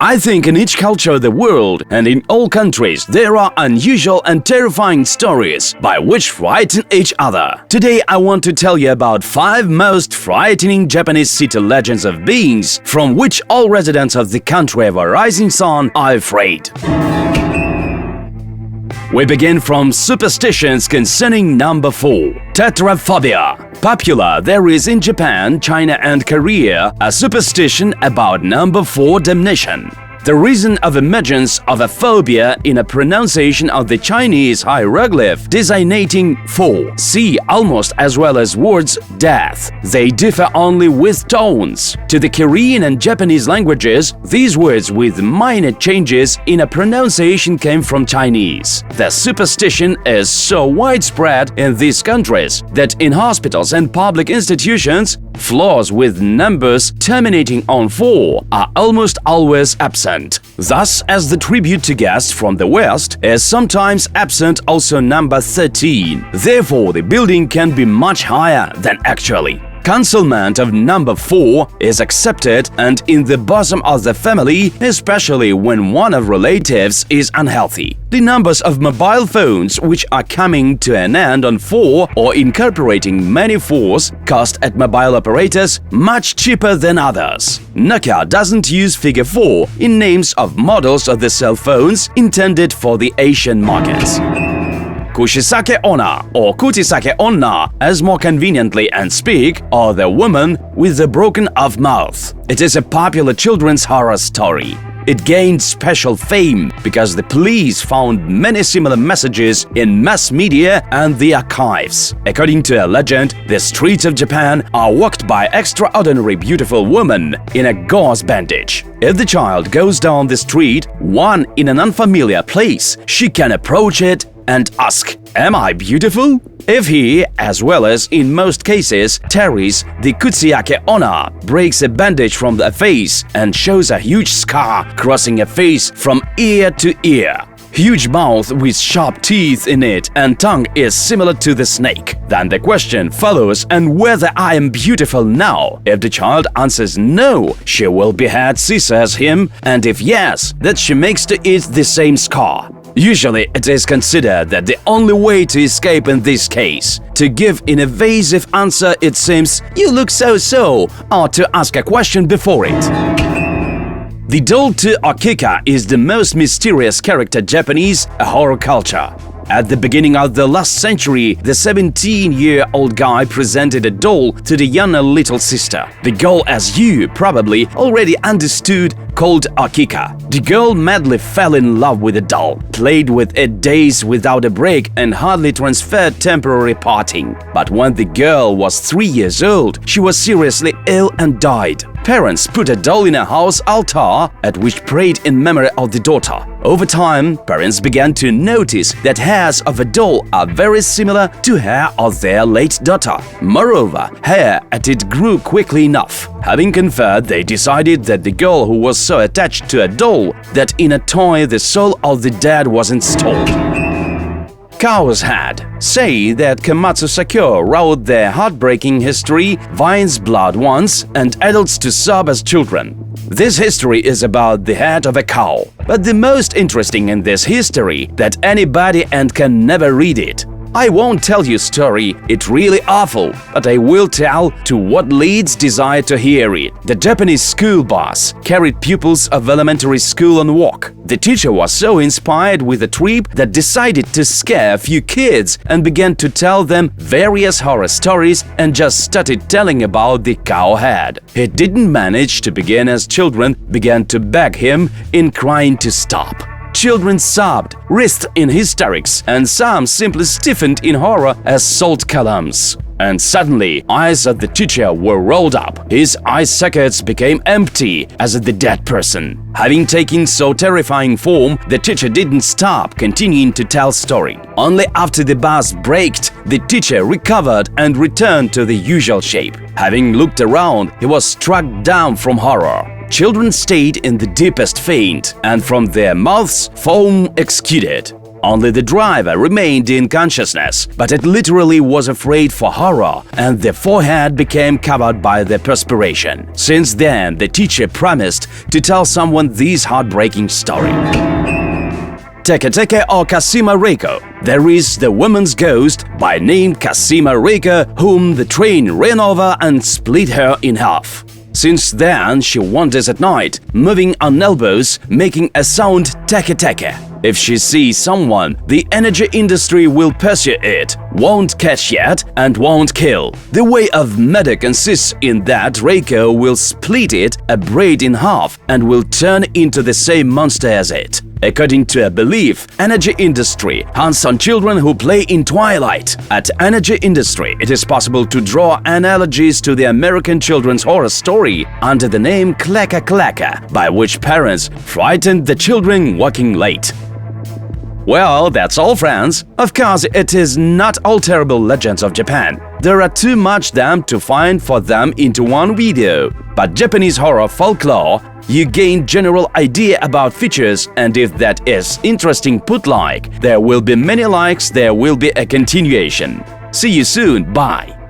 I think in each culture of the world and in all countries there are unusual and terrifying stories by which frighten each other. Today I want to tell you about 5 most frightening Japanese city legends of beings from which all residents of the country of a rising sun are afraid. We begin from superstitions concerning number 4. Tetraphobia. Popular there is in Japan, China and Korea a superstition about number 4 damnation. The reason of emergence of a phobia in a pronunciation of the Chinese hieroglyph designating 4, see almost as well as words death. They differ only with tones. To the Korean and Japanese languages, these words with minor changes in a pronunciation came from Chinese. The superstition is so widespread in these countries that in hospitals and public institutions, floors with numbers terminating on 4 are almost always absent. Thus, as the tribute to guests from the West is sometimes absent also number 13. Therefore, the building can be much higher than actually. Concealment of number 4 is accepted and in the bosom of the family, especially when one of relatives is unhealthy. The numbers of mobile phones which are coming to an end on 4 or incorporating many 4s cost at mobile operators much cheaper than others. Nokia doesn't use figure 4 in names of models of the cell phones intended for the Asian markets. Kushisake Onna or Kutisake Onna, as more conveniently and speak, or the woman with the broken off mouth. It is a popular children's horror story. It gained special fame because the police found many similar messages in mass media and the archives. According to a legend, the streets of Japan are walked by extraordinary beautiful women in a gauze bandage. If the child goes down the street, one in an unfamiliar place, she can approach it and ask, "Am I beautiful?" If he, as well as in most cases, tarries, the Kutsiake Onna breaks a bandage from the face and shows a huge scar crossing a face from ear to ear. Huge mouth with sharp teeth in it and tongue is similar to the snake. Then the question follows and whether I am beautiful now. If the child answers no, she will behead scissors him, and if yes, that she makes to eat the same scar. Usually, it is considered that the only way to escape in this case, to give an evasive answer it seems, "You look so-so," or to ask a question before it. The doll to Okiku is the most mysterious character Japanese horror culture. At the beginning of the last century, the 17-year-old guy presented a doll to the younger little sister. The girl, as you probably already understood, called Okiku. The girl madly fell in love with the doll, played with it days without a break and hardly transferred temporary parting. But when the girl was 3 years old, she was seriously ill and died. Parents put a doll in a house altar at which prayed in memory of the daughter. Over time, parents began to notice that hairs of a doll are very similar to hair of their late daughter. Moreover, hair at it grew quickly enough. Having conferred, they decided that the girl who was so attached to a doll that in a toy the soul of the dead was installed. Cow's Head say that Komatsu Sakyo wrote their heartbreaking history Vine's Blood once and adults to sob as children. This history is about the head of a cow, but the most interesting in this history that anybody and can never read it. I won't tell you story, it's really awful, but I will tell to what leads desire to hear it. The Japanese school bus carried pupils of elementary school on walk. The teacher was so inspired with the trip that decided to scare a few kids and began to tell them various horror stories and just started telling about the cow head. He didn't manage to begin as children began to beg him in crying to stop. Children sobbed, writhed in hysterics, and some simply stiffened in horror as salt columns. And suddenly, eyes of the teacher were rolled up. His eye sockets became empty as the dead person. Having taken so terrifying form, the teacher didn't stop continuing to tell story. Only after the bus braked, the teacher recovered and returned to the usual shape. Having looked around, he was struck down from horror. Children stayed in the deepest faint, and from their mouths foam exuded. Only the driver remained in consciousness, but it literally was afraid for horror, and the forehead became covered by the perspiration. Since then, the teacher promised to tell someone this heartbreaking story. Teke or Kashima Reiko. There is the woman's ghost by name Kashima Reiko, whom the train ran over and split her in half. Since then, she wanders at night, moving on elbows, making a sound teke. If she sees someone, the energy industry will pursue it, won't catch yet, and won't kill. The way of murder consists in that Reiko will split it, a braid in half, and will turn into the same monster as it. According to a belief, energy industry hunts on children who play in twilight. At energy industry, it is possible to draw analogies to the American children's horror story under the name Clacka Clacka, by which parents frightened the children working late. Well, that's all, friends. Of course, it is not all terrible legends of Japan. There are too much them to find for them into one video. But Japanese horror folklore, you gain general idea about features, and if that is interesting, put like. There will be many likes, there will be a continuation. See you soon, bye!